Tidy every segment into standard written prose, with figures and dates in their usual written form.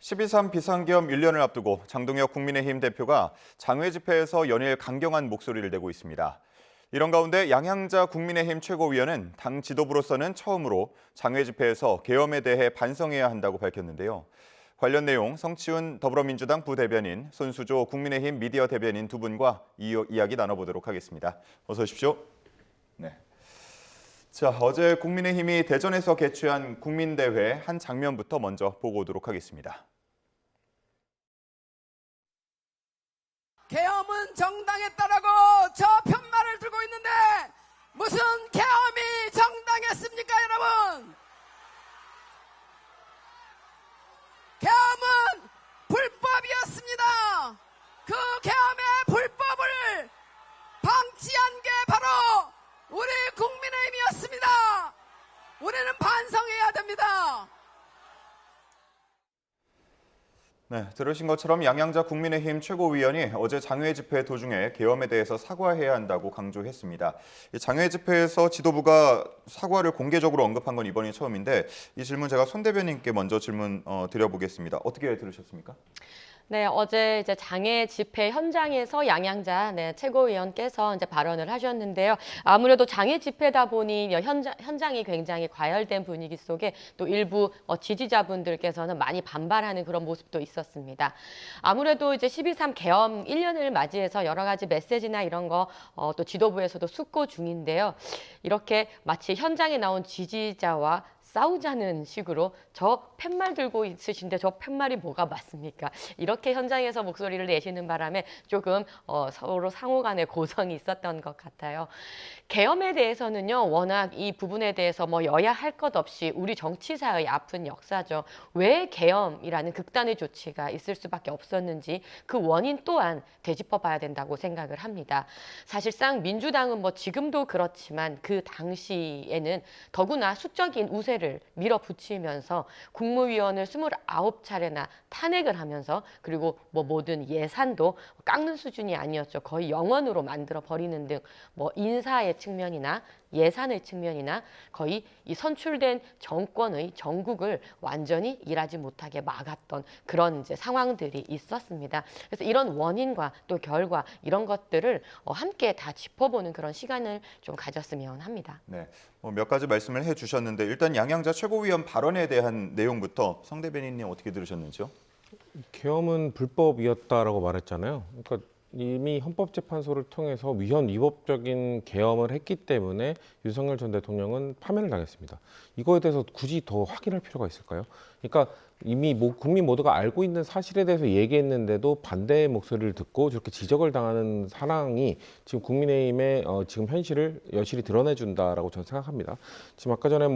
12.3 비상계엄 1년을 앞두고 장동혁 국민의힘 대표가 장외 집회에서 연일 강경한 목소리를 내고 있습니다. 이런 가운데 양향자 국민의힘 최고위원은 당 지도부로서는 처음으로 장외 집회에서 계엄에 대해 반성해야 한다고 밝혔는데요. 관련 내용 성치훈 더불어민주당 부대변인, 손수조 국민의힘 미디어 대변인 두 분과 이야기 나눠보도록 하겠습니다. 어서 오십시오. 네. 자, 어제 국민의힘이 대전에서 개최한 국민대회 한 장면부터 먼저 보고 오도록 하겠습니다. 계엄은 정당했다라고 저 편말을 들고 있는데 무슨 계엄이 정당했습니까, 여러분? 계엄은 불법이었습니다. 그 계엄의 불법을 방치한 게 바로 우리 국민의힘이었습니다. 우리는 반성해야 됩니다. 네, 들으신 것처럼 양향자 국민의힘 최고위원이 어제 장외 집회 도중에 계엄에 대해서 사과해야 한다고 강조했습니다. 장외 집회에서 지도부가 사과를 공개적으로 언급한 건 이번이 처음인데 이 질문 제가 손 대변인께 먼저 질문 드려보겠습니다. 어떻게 들으셨습니까? 네, 어제 이제 장애 집회 현장에서 양향자 최고위원께서 이제 발언을 하셨는데요. 아무래도 장애 집회다 보니 현장이 굉장히 과열된 분위기 속에 또 일부 지지자분들께서는 많이 반발하는 그런 모습도 있었습니다. 아무래도 이제 12.3 계엄 1년을 맞이해서 여러 가지 메시지나 이런 거 또 지도부에서도 숙고 중인데요. 이렇게 마치 현장에 나온 지지자와 싸우자는 식으로 저 팻말 들고 있으신데 저 팻말이 뭐가 맞습니까? 이렇게 현장에서 목소리를 내시는 바람에 조금 서로 상호 간의 고성이 있었던 것 같아요. 계엄에 대해서는요, 워낙 이 부분에 대해서 뭐 여야 할 것 없이 우리 정치사의 아픈 역사죠. 왜 계엄이라는 극단의 조치가 있을 수밖에 없었는지 그 원인 또한 되짚어 봐야 된다고 생각을 합니다. 사실상 민주당은 뭐 지금도 그렇지만 그 당시에는 더구나 수적인 우세를 밀어붙이면서 국무위원을 29차례나 탄핵을 하면서 그리고 뭐 모든 예산도 깎는 수준이 아니었죠. 거의 영원으로 만들어 버리는 등 뭐 인사의 측면이나 예산의 측면이나 거의 이 선출된 정권의 정국을 완전히 일하지 못하게 막았던 그런 이제 상황들이 있었습니다. 그래서 이런 원인과 또 결과 이런 것들을 함께 다 짚어보는 그런 시간을 좀 가졌으면 합니다. 네, 몇 가지 말씀을 해주셨는데 일단 양향자 최고위원 발언에 대한 내용부터 성 대변인님 어떻게 들으셨는지요? 계엄은 불법이었다라고 말했잖아요. 그러니까 이미 헌법재판소를 통해서 위헌위법적인 계엄을 했기 때문에 윤석열 전 대통령은 파면을 당했습니다. 이거에 대해서 굳이 더 확인할 필요가 있을까요? 그러니까 이미 국민 모두가 알고 있는 사실에 대해서 얘기했는데도 반대의 목소리를 듣고 저렇게 지적을 당하는 상황이 지금 국민의힘의 지금 현실을 여실히 드러내준다라고 저는 생각합니다. 지금 아까 전에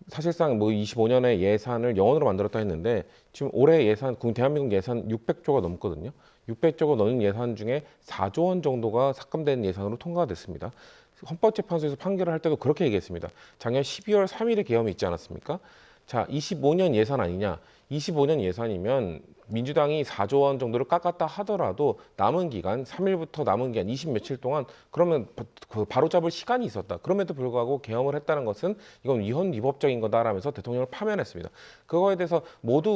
사실상 25년의 예산을 영원으로 만들었다 했는데 지금 올해 예산, 대한민국 예산 600조가 넘거든요. 600조가 넘는 예산 중에 4조 원 정도가 삭감된 예산으로 통과가 됐습니다. 헌법재판소에서 판결을 할 때도 그렇게 얘기했습니다. 작년 12월 3일에 계엄이 있지 않았습니까? 자, 25년 예산 아니냐? 25년 예산이면 민주당이 4조 원 정도를 깎았다 하더라도 남은 기간, 3일부터 남은 기간 20 며칠 동안 그러면 바로잡을 시간이 있었다. 그럼에도 불구하고 계엄을 했다는 것은 이건 위헌위법적인 거다라면서 대통령을 파면했습니다. 그거에 대해서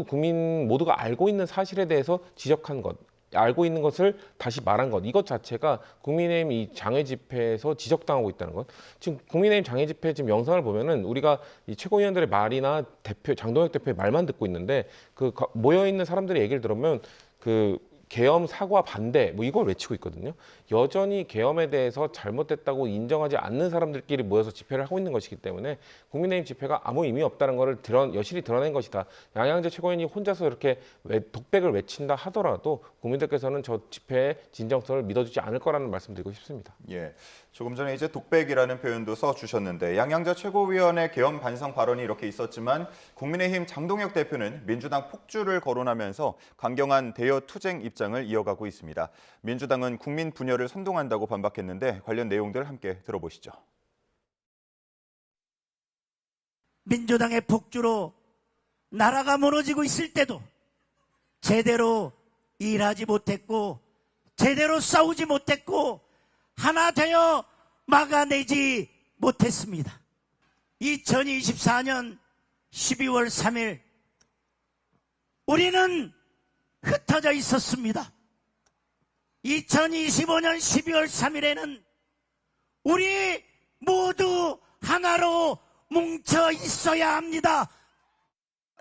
국민 모두가 알고 있는 사실에 대해서 지적한 것, 알고 있는 것을 다시 말한 것, 이것 자체가 국민의힘 이 장외 집회에서 지적당하고 있다는 것. 지금 국민의힘 장외 집회 지금 영상을 보면은 우리가 이 최고위원들의 말이나 장동혁 대표의 말만 듣고 있는데 모여 있는 사람들의 얘기를 들으면 계엄 사과 반대 이걸 외치고 있거든요. 여전히 계엄에 대해서 잘못됐다고 인정하지 않는 사람들끼리 모여서 집회를 하고 있는 것이기 때문에 국민의힘 집회가 아무 의미 없다는 것을 여실히 드러낸 것이다. 양향자 최고위원이 혼자서 이렇게 독백을 외친다 하더라도 국민들께서는 저 집회의 진정성을 믿어주지 않을 거라는 말씀드리고 싶습니다. 예, 조금 전에 이제 독백이라는 표현도 써주셨는데 양향자 최고위원의 계엄 반성 발언이 이렇게 있었지만 국민의힘 장동혁 대표는 민주당 폭주를 거론하면서 강경한 대여 투쟁 입장을 이어가고 있습니다. 민주당은 국민 분열을 선동한다고 반박했는데 관련 내용들 함께 들어보시죠. 민주당의 폭주로 나라가 무너지고 있을 때도 제대로 일하지 못했고 제대로 싸우지 못했고 하나 되어 막아내지 못했습니다. 2024년 12월 3일 우리는 흩어져 있었습니다. 2025년 12월 3일에는 우리 모두 하나로 뭉쳐 있어야 합니다.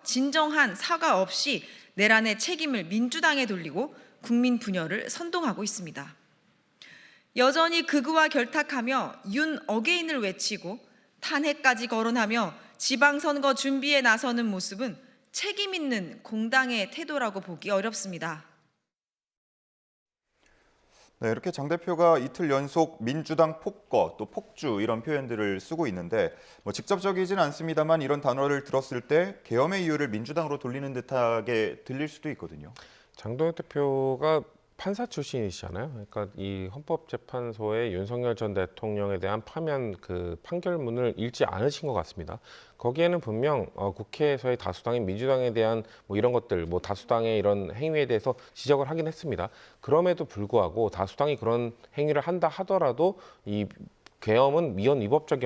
진정한 사과 없이 내란의 책임을 민주당에 돌리고 국민 분열을 선동하고 있습니다. 여전히 극우와 결탁하며 윤 어게인을 외치고 탄핵까지 거론하며 지방선거 준비에 나서는 모습은 책임 있는 공당의 태도라고 보기 어렵습니다. 네, 이렇게 장 대표가 이틀 연속 민주당 폭거, 또 폭주 이런 표현들을 쓰고 있는데 뭐 직접적이진 않습니다만 이런 단어를 들었을 때 계엄의 이유를 민주당으로 돌리는 듯하게 들릴 수도 있거든요. 장동혁 대표가 판사 출신이시잖아요. 그러니까 이 헌법재판소의 윤석열 전 대통령에 대한 파면 그 판결문을 읽지 않으신 것 같습니다. 거기에는 분명 국회에서의 다수당인 민주당에 대한 뭐 이런 것들, 뭐 다수당의 이런 행위에 대해서 지적을 하긴 했습니다. 그럼에도 불구하고 다수당이 그런 행위를 한다 하더라도 이 계엄은 위헌 위법적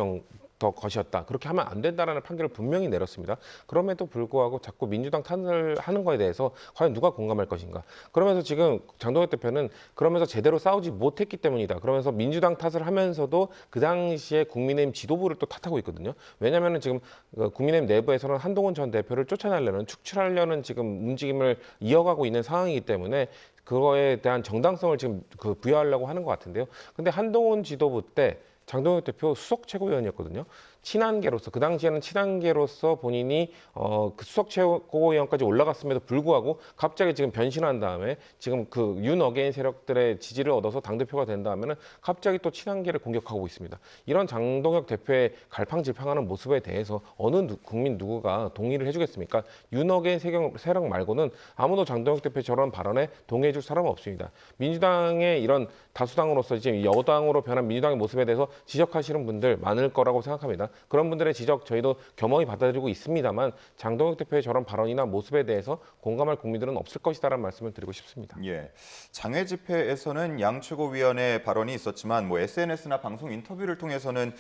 것이었다. 그렇게 하면 안 된다라는 판결을 분명히 내렸습니다. 그럼에도 불구하고 자꾸 민주당 탓을 하는 거에 대해서 과연 누가 공감할 것인가. 그러면서 지금 장동혁 대표는 그러면서 제대로 싸우지 못했기 때문이다. 그러면서 민주당 탓을 하면서도 그 당시에 국민의힘 지도부를 또 탓하고 있거든요. 왜냐하면 지금 국민의힘 내부에서는 한동훈 전 대표를 쫓아내려는, 축출하려는 지금 움직임을 이어가고 있는 상황이기 때문에 그거에 대한 정당성을 지금 부여하려고 하는 것 같은데요. 근데 한동훈 지도부 때 장동혁 대표 수석 최고위원이었거든요. 친한계로서, 그 당시에는 친한계로서 본인이 그 수석 최고위원까지 올라갔음에도 불구하고 갑자기 지금 변신한 다음에 지금 그 윤 어게인 세력들의 지지를 얻어서 당대표가 된 다음에는 갑자기 또 친한계를 공격하고 있습니다. 이런 장동혁 대표의 갈팡질팡하는 모습에 대해서 어느 국민 누구가 동의를 해주겠습니까? 윤 어게인 세력 말고는 아무도 장동혁 대표 저런 발언에 동의해줄 사람은 없습니다. 민주당의 이런 다수당으로서 지금 여당으로 변한 민주당의 모습에 대해서 지적하시는 분들 많을 거라고 생각합니다. 그런 분들의 지적 저희도 겸허히 받아들이고 있습니다만 장동혁 대표의 저런 발언이나 모습에 대해서 공감할 국민들은 없을 것이다라는 말씀을 드리고 싶습니다. 예, 장외 집회에서는 양 최고위원의 발언이 있었지만 뭐 SNS나 방송 인터뷰를 통해서는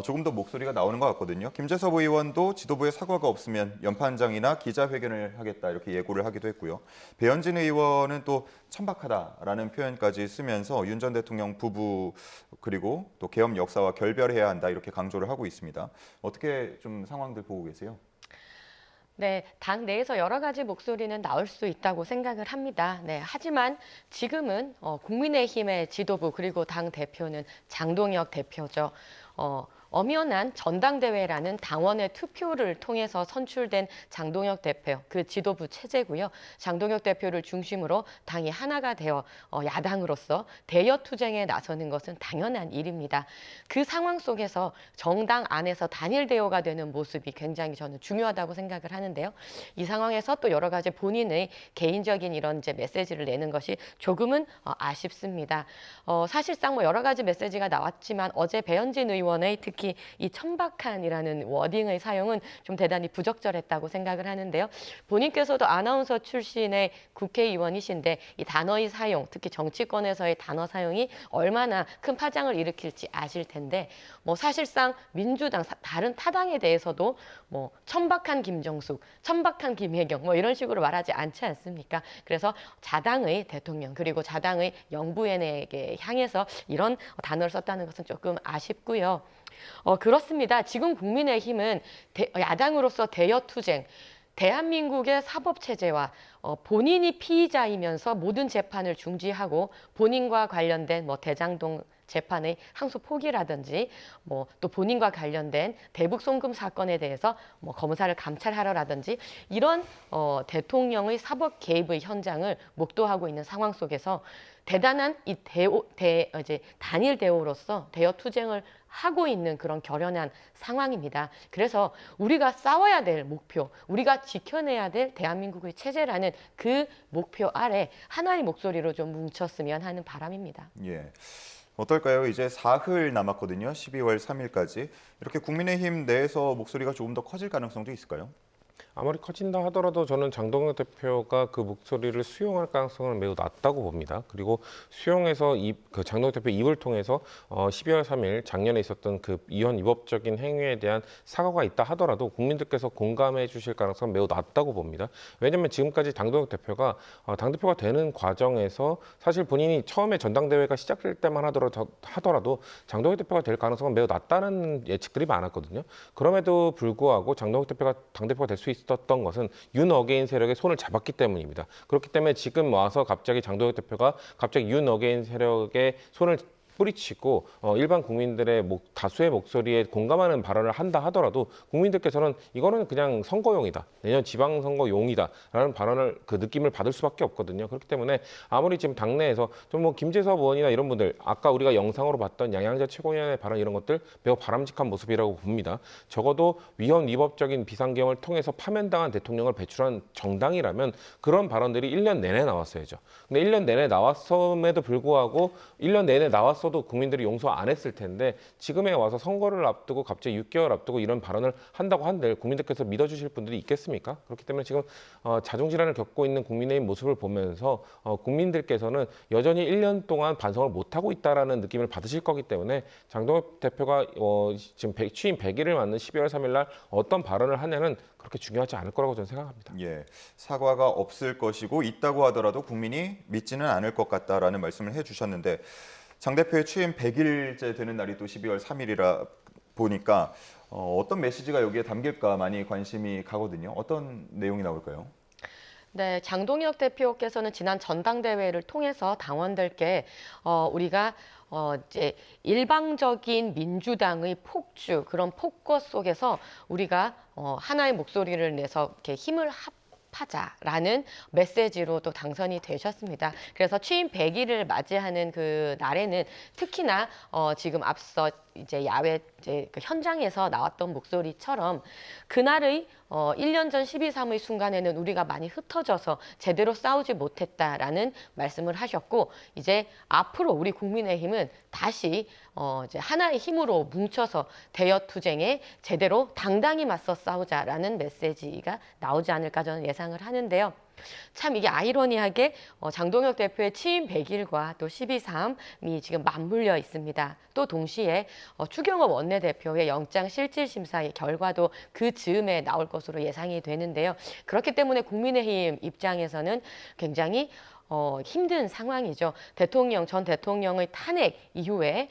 조금 더 목소리가 나오는 것 같거든요. 김재섭 의원도 지도부의 사과가 없으면 연판장이나 기자회견을 하겠다 이렇게 예고를 하기도 했고요. 배현진 의원은 또 천박하다라는 표현까지 쓰면서 윤 전 대통령 부부 그리고 또 계엄 역사와 결별해야 한다 이렇게 강조를 하고 있습니다. 어떻게 좀 상황들 보고 계세요? 네, 당 내에서 여러 가지 목소리는 나올 수 있다고 생각을 합니다. 네, 하지만 지금은 국민의힘의 지도부 그리고 당 대표는 장동혁 대표죠. 엄연한 전당대회라는 당원의 투표를 통해서 선출된 장동혁 대표, 그 지도부 체제고요. 장동혁 대표를 중심으로 당이 하나가 되어 야당으로서 대여투쟁에 나서는 것은 당연한 일입니다. 그 상황 속에서 정당 안에서 단일 대우가 되는 모습이 굉장히 저는 중요하다고 생각을 하는데요. 이 상황에서 또 여러 가지 본인의 개인적인 이런 이제 메시지를 내는 것이 조금은 아쉽습니다. 사실상 뭐 여러 가지 메시지가 나왔지만 어제 배현진 의원의 특히 이 천박한이라는 워딩의 사용은 좀 대단히 부적절했다고 생각을 하는데요. 본인께서도 아나운서 출신의 국회의원이신데 이 단어의 사용, 특히 정치권에서의 단어 사용이 얼마나 큰 파장을 일으킬지 아실 텐데 뭐 사실상 민주당, 다른 타당에 대해서도 뭐 천박한 김정숙, 천박한 김혜경 뭐 이런 식으로 말하지 않지 않습니까? 그래서 자당의 대통령 그리고 자당의 영부인에게 향해서 이런 단어를 썼다는 것은 조금 아쉽고요. 그렇습니다. 지금 국민의힘은 야당으로서 대여투쟁, 대한민국의 사법체제와 본인이 피의자이면서 모든 재판을 중지하고 본인과 관련된 뭐 대장동 재판의 항소 포기라든지 뭐 또 본인과 관련된 대북 송금 사건에 대해서 뭐 검사를 감찰하러라든지 이런 대통령의 사법 개입의 현장을 목도하고 있는 상황 속에서 대단한 이 이제 단일 대우로서 대여 투쟁을 하고 있는 그런 결연한 상황입니다. 그래서 우리가 싸워야 될 목표, 우리가 지켜내야 될 대한민국의 체제라는 그 목표 아래 하나의 목소리로 좀 뭉쳤으면 하는 바람입니다. 예. 어떨까요? 이제 사흘 남았거든요. 12월 3일까지. 이렇게 국민의힘 내에서 목소리가 조금 더 커질 가능성도 있을까요? 아무리 커진다 하더라도 저는 장동혁 대표가 그 목소리를 수용할 가능성은 매우 낮다고 봅니다. 그리고 수용해서 그 장동혁 대표 입을 통해서 12월 3일 작년에 있었던 그 위헌 위법적인 행위에 대한 사과가 있다 하더라도 국민들께서 공감해 주실 가능성은 매우 낮다고 봅니다. 왜냐하면 지금까지 장동혁 대표가 당대표가 되는 과정에서 사실 본인이 처음에 전당대회가 시작될 때만 하더라도 장동혁 대표가 될 가능성은 매우 낮다는 예측들이 많았거든요. 그럼에도 불구하고 장동혁 대표가 당대표가 될 수 있었던 것은 윤 어게인 세력의 손을 잡았기 때문입니다. 그렇기 때문에 지금 와서 갑자기 장동혁 대표가 갑자기 윤 어게인 세력의 손을 뿌리치고 일반 국민들의 다수의 목소리에 공감하는 발언을 한다 하더라도 국민들께서는 이거는 그냥 선거용이다, 내년 지방선거용이다라는 발언을 그 느낌을 받을 수밖에 없거든요. 그렇기 때문에 아무리 지금 당내에서 좀 뭐 김재섭 의원이나 이런 분들 아까 우리가 영상으로 봤던 양양자 최고위원의 발언 이런 것들 매우 바람직한 모습이라고 봅니다. 적어도 위헌 위법적인 비상계엄을 통해서 파면당한 대통령을 배출한 정당이라면 그런 발언들이 1년 내내 나왔어야죠. 근데 1년 내내 나왔음에도 불구하고 1년 내내 나왔어도 국민들이 용서 안 했을 텐데 지금에 와서 선거를 앞두고 갑자기 6개월 앞두고 이런 발언을 한다고 한들 국민들께서 믿어주실 분들이 있겠습니까? 그렇기 때문에 지금 자중질환을 겪고 있는 국민의힘 모습을 보면서 국민들께서는 여전히 1년 동안 반성을 못하고 있다는 느낌을 받으실 거기 때문에 장동혁 대표가 지금 취임 100일을 맞는 12월 3일 날 어떤 발언을 하냐는 그렇게 중요하지 않을 거라고 저는 생각합니다. 예, 사과가 없을 것이고 있다고 하더라도 국민이 믿지는 않을 것 같다라는 말씀을 해주셨는데 장 대표의 취임 100일째 되는 날이 또 12월 3일이라 보니까 어떤 메시지가 여기에 담길까 많이 관심이 가거든요. 어떤 내용이 나올까요? 네, 장동혁 대표께서는 지난 전당대회를 통해서 당원들께 우리가 이제 일방적인 민주당의 폭주, 그런 폭거 속에서 우리가 하나의 목소리를 내서 이렇게 힘을 합하자라는 메시지로 또 당선이 되셨습니다. 그래서 취임 100일을 맞이하는 그 날에는 특히나 지금 앞서 이제 야외 그 현장에서 나왔던 목소리처럼 그날의 1년 전 12.3의 순간에는 우리가 많이 흩어져서 제대로 싸우지 못했다라는 말씀을 하셨고 이제 앞으로 우리 국민의힘은 다시 이제 하나의 힘으로 뭉쳐서 대여투쟁에 제대로 당당히 맞서 싸우자라는 메시지가 나오지 않을까 저는 예상을 하는데요. 참 이게 아이러니하게 장동혁 대표의 취임 100일과 또 12.3이 지금 맞물려 있습니다. 또 동시에 추경호 원내대표의 영장실질심사의 결과도 그 즈음에 나올 것으로 예상이 되는데요. 그렇기 때문에 국민의힘 입장에서는 굉장히 힘든 상황이죠. 전 대통령의 탄핵 이후에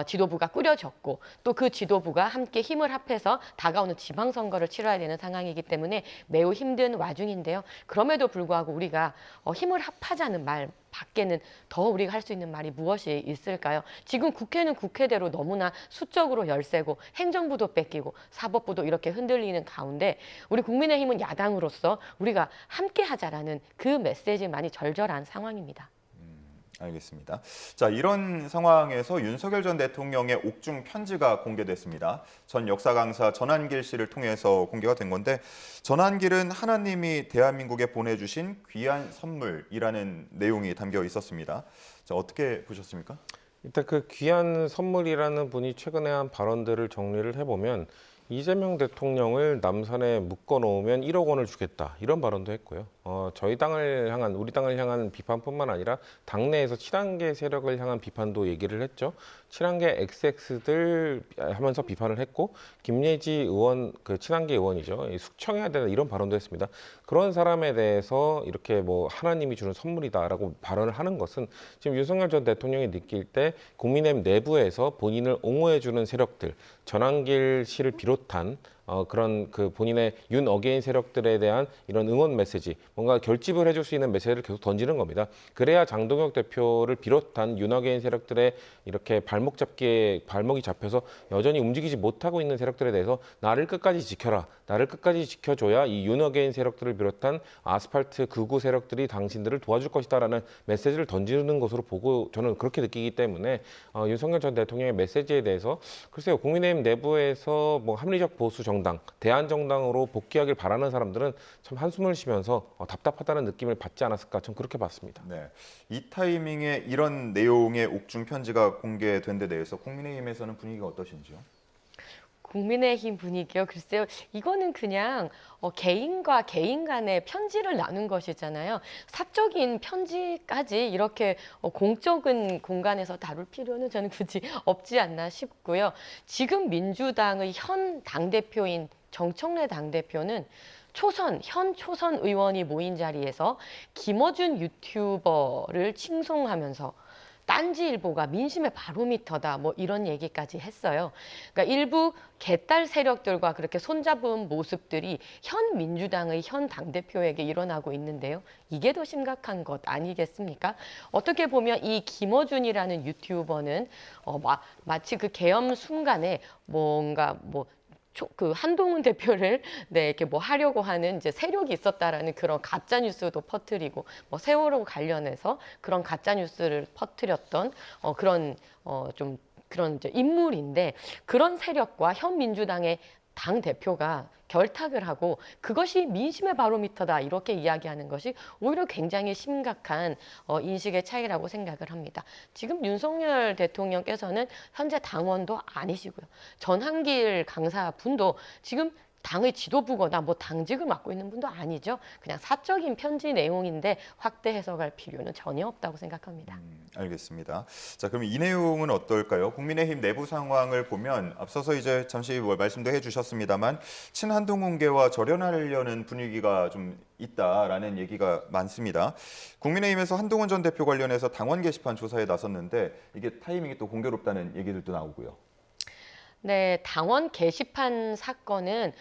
지도부가 꾸려졌고 또 그 지도부가 함께 힘을 합해서 다가오는 지방선거를 치러야 되는 상황이기 때문에 매우 힘든 와중인데요. 그럼에도 불구하고 우리가 힘을 합하자는 말 밖에는 더 우리가 할 수 있는 말이 무엇이 있을까요? 지금 국회는 국회대로 너무나 수적으로 열세고 행정부도 뺏기고 사법부도 이렇게 흔들리는 가운데 우리 국민의힘은 야당으로서 우리가 함께 하자라는 그 메시지만이 절절한 상황입니다. 알겠습니다. 자, 이런 상황에서 윤석열 전 대통령의 옥중 편지가 공개됐습니다. 전 역사 강사 전한길 씨를 통해서 공개가 된 건데 전한길은 하나님이 대한민국에 보내주신 귀한 선물이라는 내용이 담겨 있었습니다. 자, 어떻게 보셨습니까? 일단 그 귀한 선물이라는 분이 최근에 한 발언들을 정리를 해보면 이재명 대통령을 남산에 묶어놓으면 1억 원을 주겠다 이런 발언도 했고요. 우리 당을 향한 비판뿐만 아니라 당내에서 친한계 세력을 향한 비판도 얘기를 했죠. 친한계 XX들 하면서 비판을 했고 김예지 의원, 그 친한계 의원이죠. 숙청해야 된다 이런 발언도 했습니다. 그런 사람에 대해서 이렇게 뭐 하나님이 주는 선물이다라고 발언을 하는 것은 지금 윤석열 전 대통령이 느낄 때 국민의힘 내부에서 본인을 옹호해주는 세력들, 전한길 씨를 비롯한 그런 그 본인의 윤 어게인 세력들에 대한 이런 응원 메시지, 뭔가 결집을 해줄 수 있는 메시지를 계속 던지는 겁니다. 그래야 장동혁 대표를 비롯한 윤 어게인 세력들의 이렇게 발목이 잡혀서 여전히 움직이지 못하고 있는 세력들에 대해서 나를 끝까지 지켜라, 나를 끝까지 지켜줘야 이 윤 어게인 세력들을 비롯한 아스팔트 극우 세력들이 당신들을 도와줄 것이다라는 메시지를 던지는 것으로 보고 저는 그렇게 느끼기 때문에 윤석열 전 대통령의 메시지에 대해서 글쎄요, 국민의힘 내부에서 뭐 합리적 보수 정당, 대한정당으로 복귀하길 바라는 사람들은 참 한숨을 쉬면서 답답하다는 느낌을 받지 않았을까, 전 그렇게 봤습니다. 네, 이 타이밍에 이런 내용의 옥중 편지가 공개된 데 대해서 국민의힘에서는 분위기가 어떠신지요? 국민의힘 분위기요. 글쎄요, 이거는 그냥 개인과 개인 간의 편지를 나눈 것이잖아요. 사적인 편지까지 이렇게 공적인 공간에서 다룰 필요는 저는 굳이 없지 않나 싶고요. 지금 민주당의 현 당대표인 정청래 당대표는 현 초선 의원이 모인 자리에서 김어준 유튜버를 칭송하면서 딴지일보가 민심의 바로미터다 뭐 이런 얘기까지 했어요. 그러니까 일부 개딸 세력들과 그렇게 손잡은 모습들이 현 민주당의 현 당대표에게 일어나고 있는데요. 이게 더 심각한 것 아니겠습니까? 어떻게 보면 이 김어준이라는 유튜버는 마치 그 계엄 순간에 뭔가 그 한동훈 대표를 이렇게 하려고 하는 이제 세력이 있었다라는 그런 가짜 뉴스도 퍼뜨리고 세월호 관련해서 그런 가짜 뉴스를 퍼뜨렸던 그런 이제 인물인데, 그런 세력과 현 민주당의 당 대표가 결탁을 하고 그것이 민심의 바로미터다 이렇게 이야기하는 것이 오히려 굉장히 심각한 인식의 차이라고 생각을 합니다. 지금 윤석열 대통령께서는 현재 당원도 아니시고요. 전한길 강사분도 지금 당의 지도부거나 당직을 맡고 있는 분도 아니죠. 그냥 사적인 편지 내용인데 확대 해석할 필요는 전혀 없다고 생각합니다. 알겠습니다. 자, 그럼 이 내용은 어떨까요? 국민의힘 내부 상황을 보면 앞서서 이제 잠시 말씀도 해주셨습니다만 친한동훈계와 절연하려는 분위기가 좀 있다라는 얘기가 많습니다. 국민의힘에서 한동훈 전 대표 관련해서 당원 게시판 조사에 나섰는데 이게 타이밍이 또 공교롭다는 얘기들도 나오고요. 네, 당원 게시판 사건은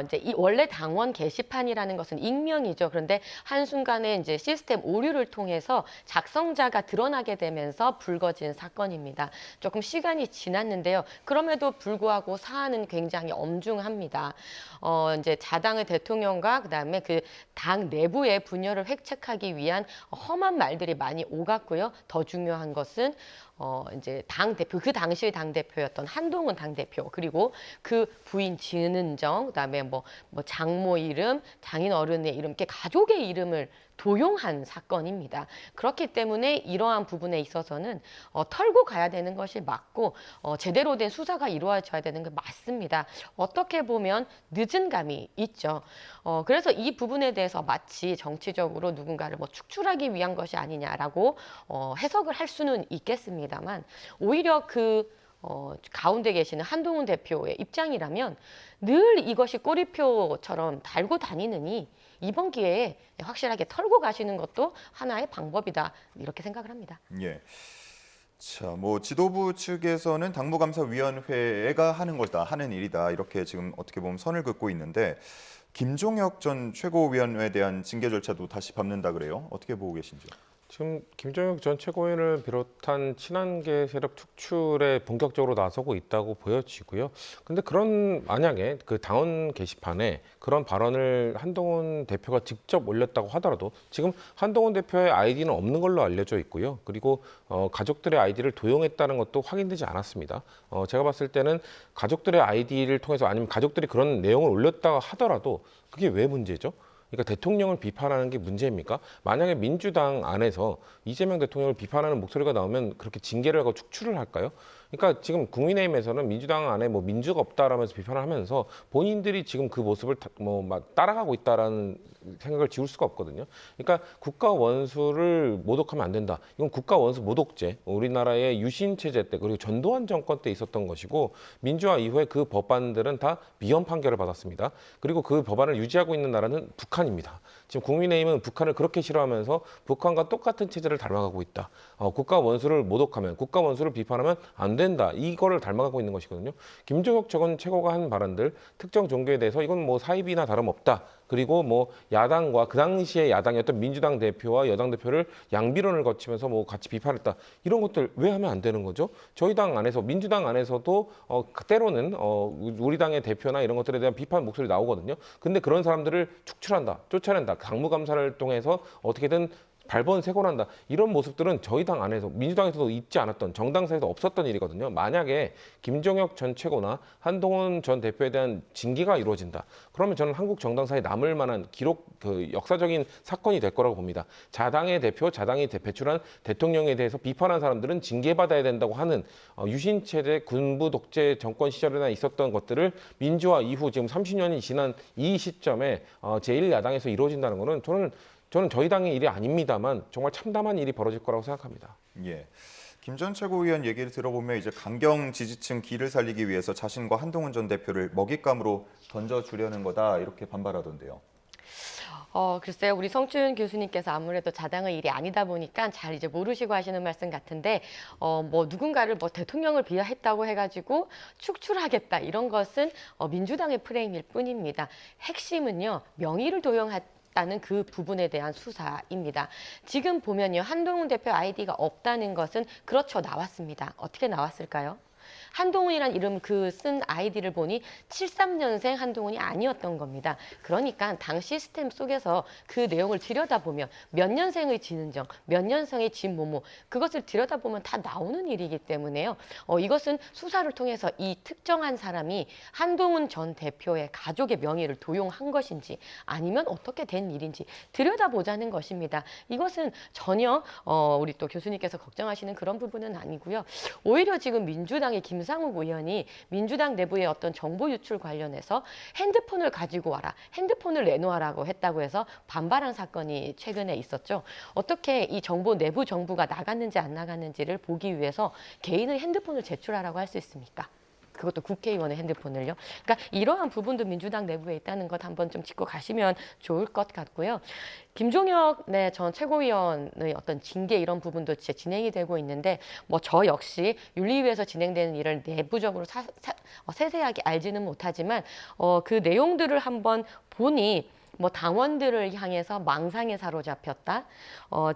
이제 원래 당원 게시판이라는 것은 익명이죠. 그런데 한순간에 이제 시스템 오류를 통해서 작성자가 드러나게 되면서 불거진 사건입니다. 조금 시간이 지났는데요. 그럼에도 불구하고 사안은 굉장히 엄중합니다. 이제 자당의 대통령과 그다음에 그 당 내부의 분열을 획책하기 위한 험한 말들이 많이 오갔고요. 더 중요한 것은 이제 당 대표, 그 당시의 당 대표였던 한동훈 당 대표, 그리고 그 부인 진은정, 그다음에 장모 이름, 장인 어른의 이름, 이렇게 가족의 이름을 도용한 사건입니다. 그렇기 때문에 이러한 부분에 있어서는 털고 가야 되는 것이 맞고 제대로 된 수사가 이루어져야 되는 게 맞습니다. 어떻게 보면 늦은 감이 있죠. 그래서 이 부분에 대해서 마치 정치적으로 누군가를 축출하기 위한 것이 아니냐라고 해석을 할 수는 있겠습니다만, 오히려 가운데 계시는 한동훈 대표의 입장이라면 늘 이것이 꼬리표처럼 달고 다니느니 이번 기회에 확실하게 털고 가시는 것도 하나의 방법이다 이렇게 생각을 합니다. 예. 자, 지도부 측에서는 당무감사위원회가 하는 일이다 이렇게 지금 어떻게 보면 선을 긋고 있는데, 김종혁 전 최고위원에 대한 징계 절차도 다시 밟는다 그래요. 어떻게 보고 계신지요? 지금 김종혁 전 최고위원을 비롯한 친한계 세력 축출에 본격적으로 나서고 있다고 보여지고요. 근데 만약에 그 당원 게시판에 그런 발언을 한동훈 대표가 직접 올렸다고 하더라도 지금 한동훈 대표의 아이디는 없는 걸로 알려져 있고요. 그리고 가족들의 아이디를 도용했다는 것도 확인되지 않았습니다. 제가 봤을 때는 가족들의 아이디를 통해서, 아니면 가족들이 그런 내용을 올렸다고 하더라도 그게 왜 문제죠? 그러니까 대통령을 비판하는 게 문제입니까? 만약에 민주당 안에서 이재명 대통령을 비판하는 목소리가 나오면 그렇게 징계를 하고 축출을 할까요? 그러니까 지금 국민의힘에서는 민주당 안에 민주가 없다라면서 비판을 하면서 본인들이 지금 그 모습을 따라가고 있다라는 생각을 지울 수가 없거든요. 그러니까 국가 원수를 모독하면 안 된다. 이건 국가 원수 모독죄, 우리나라의 유신 체제 때 그리고 전두환 정권 때 있었던 것이고, 민주화 이후에 그 법안들은 다 미연 판결을 받았습니다. 그리고 그 법안을 유지하고 있는 나라는 북한입니다. 지금 국민의힘은 북한을 그렇게 싫어하면서 북한과 똑같은 체제를 닮아가고 있다. 국가 원수를 모독하면, 국가 원수를 비판하면 안 된다. 이거를 닮아가고 있는 것이거든요. 김종혁 전 최고가 한 발언들, 특정 종교에 대해서 이건 사입이나 다름없다. 그리고 야당과 그 당시에 야당이었던 민주당 대표와 여당 대표를 양비론을 거치면서 같이 비판했다. 이런 것들 왜 하면 안 되는 거죠? 저희 당 안에서, 민주당 안에서도 때로는 우리 당의 대표나 이런 것들에 대한 비판 목소리 나오거든요. 근데 그런 사람들을 축출한다, 쫓아낸다, 당무감사를 통해서 어떻게든 발본 세곤한다. 이런 모습들은 저희 당 안에서 민주당에서도 있지 않았던 정당사에서 없었던 일이거든요. 만약에 김종혁 전 최고나 한동훈 전 대표에 대한 징계가 이루어진다. 그러면 저는 한국 정당사에 남을 만한 기록 역사적인 사건이 될 거라고 봅니다. 자당의 대표, 자당이 배출한 대통령에 대해서 비판한 사람들은 징계받아야 된다고 하는 유신체제 군부 독재 정권 시절에나 있었던 것들을 민주화 이후 지금 30년이 지난 이 시점에 제1야당에서 이루어진다는 것은 저는 저희 당의 일이 아닙니다만 정말 참담한 일이 벌어질 거라고 생각합니다. 예. 김 전 최고위원 얘기를 들어보면 이제 강경 지지층 기를 살리기 위해서 자신과 한동훈 전 대표를 먹잇감으로 던져주려는 거다 이렇게 반발하던데요. 글쎄요, 우리 성춘 교수님께서 아무래도 자당의 일이 아니다 보니까 잘 이제 모르시고 하시는 말씀 같은데, 뭐 누군가를 뭐 대통령을 비하했다고 해가지고 축출하겠다 이런 것은 민주당의 프레임일 뿐입니다. 핵심은요, 명의를 도용했다는 그 부분에 대한 수사입니다. 지금 보면요, 한동훈 대표 아이디가 없다는 것은 그렇죠, 나왔습니다. 어떻게 나왔을까요? 한동훈이란 이름 쓴 아이디를 보니 73년생 한동훈이 아니었던 겁니다. 그러니까 당 시스템 속에서 그 내용을 들여다보면 몇 년생의 진은정, 몇 년생의 진모모 그것을 들여다보면 다 나오는 일이기 때문에요. 이것은 수사를 통해서 이 특정한 사람이 한동훈 전 대표의 가족의 명의를 도용한 것인지 아니면 어떻게 된 일인지 들여다보자는 것입니다. 이것은 전혀 우리 또 교수님께서 걱정하시는 그런 부분은 아니고요. 오히려 지금 민주당의 김상욱 의원이 민주당 내부의 어떤 정보 유출 관련해서 핸드폰을 가지고 와라, 핸드폰을 내놓으라고 했다고 해서 반발한 사건이 최근에 있었죠. 어떻게 이 정보 내부 정보가 나갔는지 안 나갔는지를 보기 위해서 개인의 핸드폰을 제출하라고 할 수 있습니까? 그것도 국회의원의 핸드폰을요. 그러니까 이러한 부분도 민주당 내부에 있다는 것 한번 좀 짚고 가시면 좋을 것 같고요. 김종혁 전 최고위원의 어떤 징계 이런 부분도 진행이 되고 있는데 뭐 저 역시 윤리위에서 진행되는 일을 내부적으로 세세하게 알지는 못하지만 그 내용들을 한번 보니 뭐 당원들을 향해서 망상에 사로잡혔다.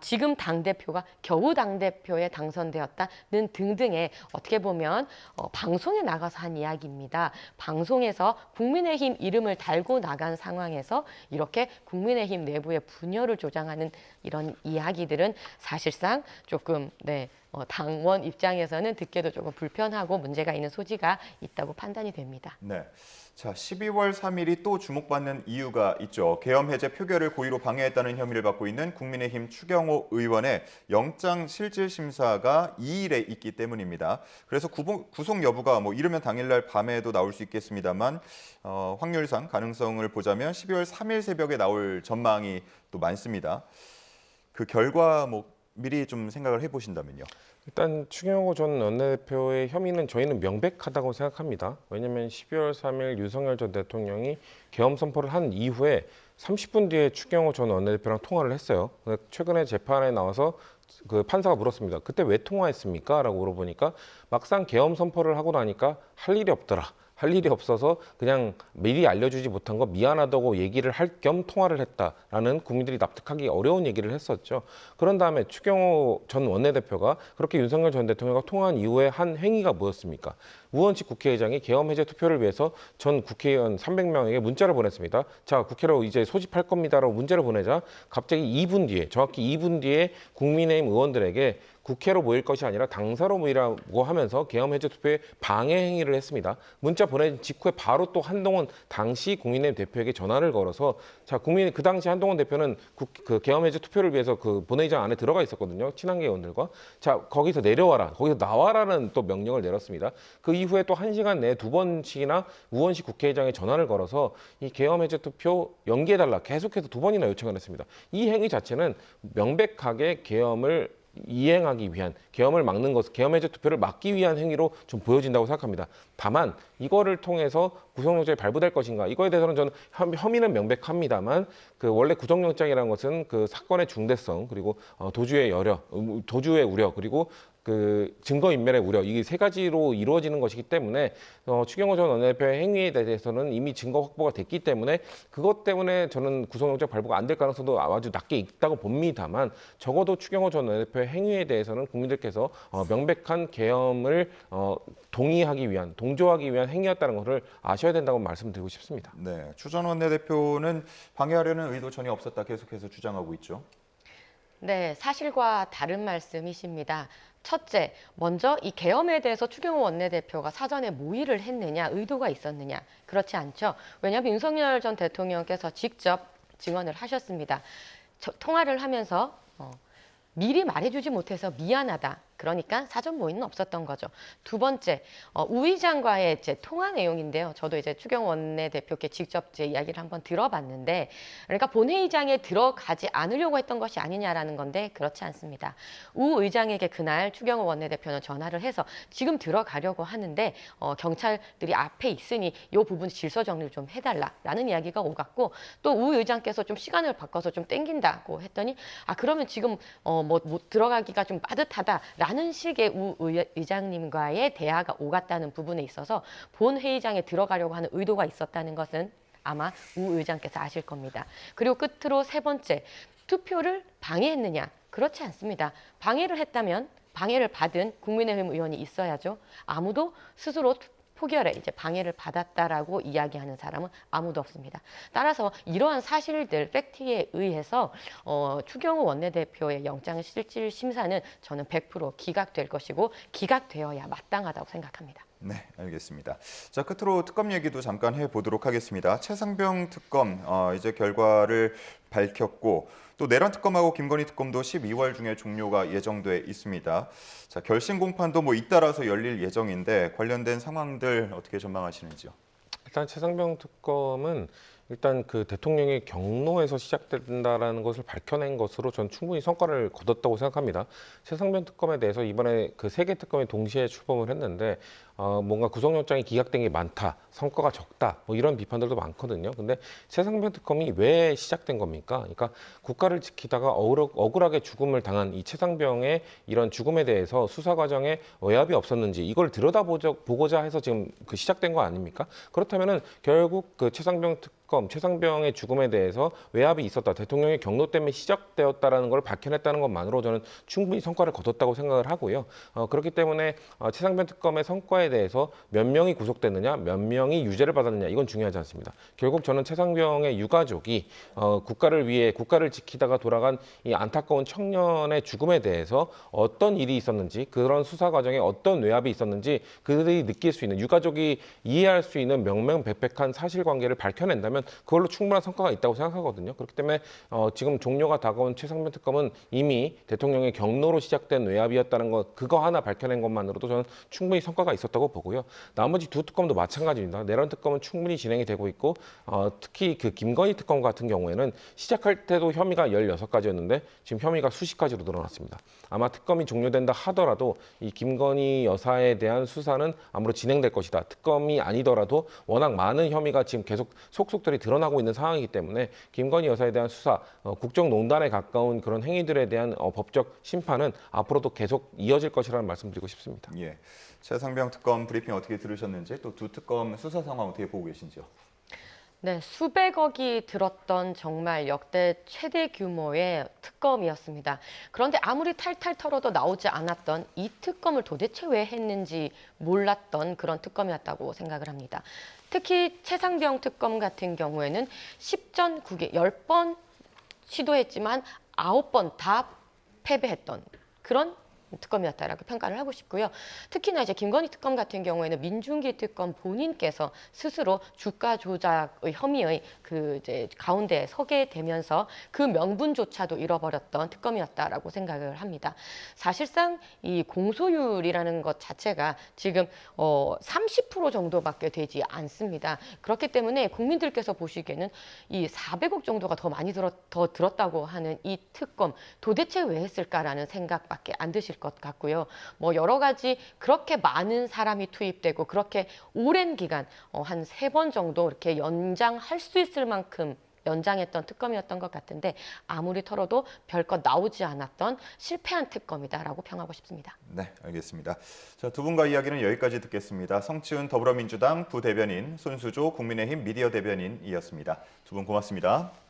지금 당대표가 겨우 당대표에 당선되었다는 등등의 어떻게 보면 방송에 나가서 한 이야기입니다. 방송에서 국민의힘 이름을 달고 나간 상황에서 이렇게 국민의힘 내부의 분열을 조장하는 이런 이야기들은 사실상 조금 당원 입장에서는 듣기도 조금 불편하고 문제가 있는 소지가 있다고 판단이 됩니다. 네. 자, 12월 3일이 또 주목받는 이유가 있죠. 계엄 해제 표결을 고의로 방해했다는 혐의를 받고 있는 국민의힘 추경호 의원의 영장 실질 심사가 2일에 있기 때문입니다. 그래서 구속 여부가 뭐 이르면 당일날 밤에도 나올 수 있겠습니다만 확률상 가능성을 보자면 12월 3일 새벽에 나올 전망이 또 많습니다. 그 결과 뭐 미리 좀 생각을 해보신다면요. 일단 추경호 전 원내대표의 혐의는 저희는 명백하다고 생각합니다. 왜냐하면 12월 3일 윤석열 전 대통령이 계엄 선포를 한 이후에 30분 뒤에 추경호 전 원내대표랑 통화를 했어요. 최근에 재판에 나와서 그 판사가 물었습니다. 그때 왜 통화했습니까? 라고 물어보니까 막상 계엄 선포를 하고 나니까 할 일이 없더라. 할 일이 없어서 그냥 미리 알려주지 못한 거 미안하다고 얘기를 할 겸 통화를 했다라는 국민들이 납득하기 어려운 얘기를 했었죠. 그런 다음에 추경호 전 원내대표가 그렇게 윤석열 전 대통령과 통화한 이후에 한 행위가 뭐였습니까? 우원식 국회의장이 계엄 해제 투표를 위해서 전 국회의원 300명에게 문자를 보냈습니다. 자, 국회로 이제 소집할 겁니다라고 문자를 보내자 갑자기 2분 뒤에, 정확히 2분 뒤에 국민의힘 의원들에게 국회로 모일 것이 아니라 당사로 모이라고 하면서 계엄 해제 투표에 방해 행위를 했습니다. 문자 보낸 직후에 바로 또 한동훈 당시 국민의힘 대표에게 전화를 걸어서 자, 그 당시 한동훈 대표는 그 계엄 해제 투표를 위해서 그 본회의장 안에 들어가 있었거든요. 친한계 의원들과. 자, 거기서 내려와라. 거기서 나와라는 또 명령을 내렸습니다. 그 이후에 또 1시간 내에 2번씩이나 우원식 국회의장에 전화를 걸어서 이 계엄 해제 투표 연기해달라. 계속해서 2번이나 요청을 했습니다. 이 행위 자체는 명백하게 계엄을 이행하기 위한, 계엄을 막는 것, 계엄 해제 투표를 막기 위한 행위로 좀 보여진다고 생각합니다. 다만 이거를 통해서 구속영장이 발부될 것인가, 이거에 대해서는 저는 혐의는 명백합니다만 그 원래 구속영장이라는 것은 그 사건의 중대성, 그리고 도주의 우려, 그리고 그 증거인멸의 우려, 이게 세 가지로 이루어지는 것이기 때문에 추경호 전 원내대표의 행위에 대해서는 이미 증거 확보가 됐기 때문에 그것 때문에 저는 구속영장 발부가 안 될 가능성도 아주 낮게 있다고 봅니다만 적어도 추경호 전 원내대표의 행위에 대해서는 국민들께서 명백한 계엄을 동조하기 위한 행위였다는 것을 아셔야 된다고 말씀드리고 싶습니다. 네, 추 전 원내대표는 방해하려는 의도 전혀 없었다 계속해서 주장하고 있죠. 네, 사실과 다른 말씀이십니다. 첫째, 먼저 이 계엄에 대해서 추경호 원내대표가 사전에 모의를 했느냐, 의도가 있었느냐, 그렇지 않죠. 왜냐하면 윤석열 전 대통령께서 직접 증언을 하셨습니다. 통화를 하면서 미리 말해주지 못해서 미안하다. 그러니까 사전 모의는 없었던 거죠. 두 번째, 우 의장과의 이제 통화 내용인데요. 저도 이제 추경호 원내대표께 직접 제 이야기를 한번 들어봤는데, 그러니까 본회의장에 들어가지 않으려고 했던 것이 아니냐라는 건데 그렇지 않습니다. 우 의장에게 그날 추경호 원내대표는 전화를 해서 지금 들어가려고 하는데 경찰들이 앞에 있으니 이 부분 질서 정리를 좀 해달라라는 이야기가 오갔고, 또 우 의장께서 좀 시간을 바꿔서 좀 땡긴다고 했더니 그러면 지금 못 들어가기가 좀 빠듯하다라는 식의 우 의장님과의 대화가 오갔다는 부분에 있어서 본 회의장에 들어가려고 하는 의도가 있었다는 것은 아마 우 의장께서 아실 겁니다. 그리고 끝으로 세 번째, 투표를 방해했느냐? 그렇지 않습니다. 방해를 했다면 방해를 받은 국민의힘 의원이 있어야죠. 아무도 스스로 포결에 이제 방해를 받았다라고 이야기하는 사람은 아무도 없습니다. 따라서 이러한 사실들, 팩트에 의해서 추경호 원내대표의 영장실질 심사는 저는 100% 기각될 것이고 기각되어야 마땅하다고 생각합니다. 네, 알겠습니다. 자, 끝으로 특검 얘기도 잠깐 해보도록 하겠습니다. 최상병 특검 이제 결과를 밝혔고, 또 내란 특검하고 김건희 특검도 12월 중에 종료가 예정돼 있습니다. 자, 결심 공판도 잇따라서 열릴 예정인데 관련된 상황들 어떻게 전망하시는지요? 일단 최상병 특검은 일단 그 대통령의 경로에서 시작된다라는 것을 밝혀낸 것으로 저는 충분히 성과를 거뒀다고 생각합니다. 최상병 특검에 대해서 이번에 그 세 개 특검이 동시에 출범을 했는데 뭔가 구속영장이 기각된 게 많다, 성과가 적다, 뭐 이런 비판들도 많거든요. 근데 최상병 특검이 왜 시작된 겁니까? 그러니까 국가를 지키다가 억울하게 죽음을 당한 이 최상병의 이런 죽음에 대해서 수사 과정에 외압이 없었는지 이걸 들여다보고자 해서 지금 그 시작된 거 아닙니까? 그렇다면은 결국 그 최상병 특검, 최상병의 죽음에 대해서 외압이 있었다, 대통령의 경로 때문에 시작되었다라는 걸 밝혀냈다는 것만으로 저는 충분히 성과를 거뒀다고 생각을 하고요. 그렇기 때문에 최상병 특검의 성과에 대해서 몇 명이 구속됐느냐, 몇 명이 유죄를 받았느냐, 이건 중요하지 않습니다. 결국 저는 최상병의 유가족이 국가를 위해, 국가를 지키다가 돌아간 이 안타까운 청년의 죽음에 대해서 어떤 일이 있었는지, 그런 수사 과정에 어떤 외압이 있었는지 그들이 느낄 수 있는, 유가족이 이해할 수 있는 명명백백한 사실관계를 밝혀낸다면 그걸로 충분한 성과가 있다고 생각하거든요. 그렇기 때문에 지금 종료가 다가온 최상병 특검은 이미 대통령의 경로로 시작된 외압이었다는 것, 그거 하나 밝혀낸 것만으로도 저는 충분히 성과가 있었다고 보고요. 나머지 두 특검도 마찬가지입니다. 내란 특검은 충분히 진행이 되고 있고, 특히 그 김건희 특검 같은 경우에는 시작할 때도 혐의가 16가지였는데 지금 혐의가 수십 가지로 늘어났습니다. 아마 특검이 종료된다 하더라도 이 김건희 여사에 대한 수사는 아무로 진행될 것이다. 특검이 아니더라도 워낙 많은 혐의가 지금 계속 속속들이 드러나고 있는 상황이기 때문에 김건희 여사에 대한 수사, 국정농단에 가까운 그런 행위들에 대한 법적 심판은 앞으로도 계속 이어질 것이라는 말씀드리고 싶습니다. 예, 최상병 특검 브리핑 어떻게 들으셨는지, 또 두 특검 수사 상황 어떻게 보고 계신지요? 네, 수백억이 들었던 정말 역대 최대 규모의 특검이었습니다. 그런데 아무리 탈탈 털어도 나오지 않았던 이 특검을 도대체 왜 했는지 몰랐던 그런 특검이었다고 생각을 합니다. 특히 최상병 특검 같은 경우에는 10전 9개, 10번 시도했지만 9번 다 패배했던 그런 특검이었다라고 평가를 하고 싶고요. 특히나 이제 김건희 특검 같은 경우에는 민중기 특검 본인께서 스스로 주가 조작의 혐의의 그 이제 가운데에 서게 되면서 그 명분조차도 잃어버렸던 특검이었다라고 생각을 합니다. 사실상 이 공소율이라는 것 자체가 지금 30% 정도밖에 되지 않습니다. 그렇기 때문에 국민들께서 보시기에는 이 400억 정도가 더 많이 들었다고 하는 이 특검 도대체 왜 했을까라는 생각밖에 안 드실 것 같고요. 뭐 여러 가지 그렇게 많은 사람이 투입되고 그렇게 오랜 기간 한 3번 정도 이렇게 연장할 수 있을 만큼 연장했던 특검이었던 것 같은데 아무리 털어도 별것 나오지 않았던 실패한 특검이다라고 평하고 싶습니다. 네, 알겠습니다. 자, 두 분과 이야기는 여기까지 듣겠습니다. 성치훈 더불어민주당 부대변인, 손수조 국민의힘 미디어 대변인이었습니다. 두 분 고맙습니다.